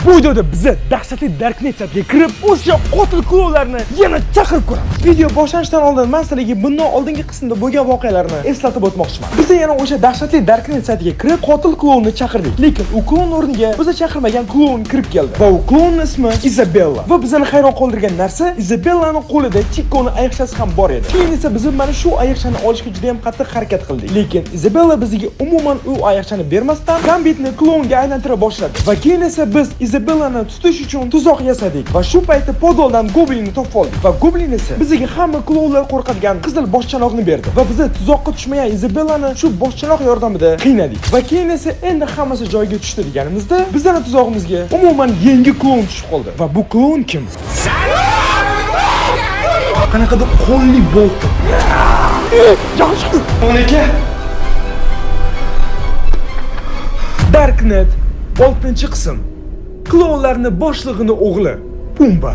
Bu videoda biza dahshatli Darknet saytiga kirib, o'sha qotil klonlarni yana chaqirib ko'ramiz. Video boshlanishidan oldin men sizlarga bundan oldingi qismda bo'lgan voqealarni eslatib o'tmoqchiman. Biz yana o'sha dahshatli Darknet saytiga kirib, qotil klonni chaqirdik. Lekin u klon o'rniga biza chaqirmagan klon kirib keldi. Va u klonning ismi Isabella. Va bizani hayron qoldirgan narsa, Isabellaning qo'lida Chico'ni ayiqchasi ham bor edi. Keyin esa biz mana shu ayiqchani olishga juda ham qattiq harakat qildik. Lekin Isabella bizga umuman u ayiqchani bermasdan Gambitni klonga aylantira boshladi. Va keyin esa biz Isabellani tutish uchun tuzoq yasadik va shu paytda podoldan Goblinni topib oldik. Va Goblin esa bizga hamma klonlar qo'rqadigan qizil boshchanoqni berdi. Va biz tuzoqqa tushmagan Isabellani shu boshchanoq yordamida qiynadik. Va keyin esa endi hammasi joyiga tushdi deganimizda, bizning tuzog'imizga umuman yangi klon tushib qoldi. Va bu klon kim? Qanaqadir qonli bo'ldi. Yaxshi. Onaka. Darknet 6-qism. Klonlarning boshlig'ining o'g'li Pumba.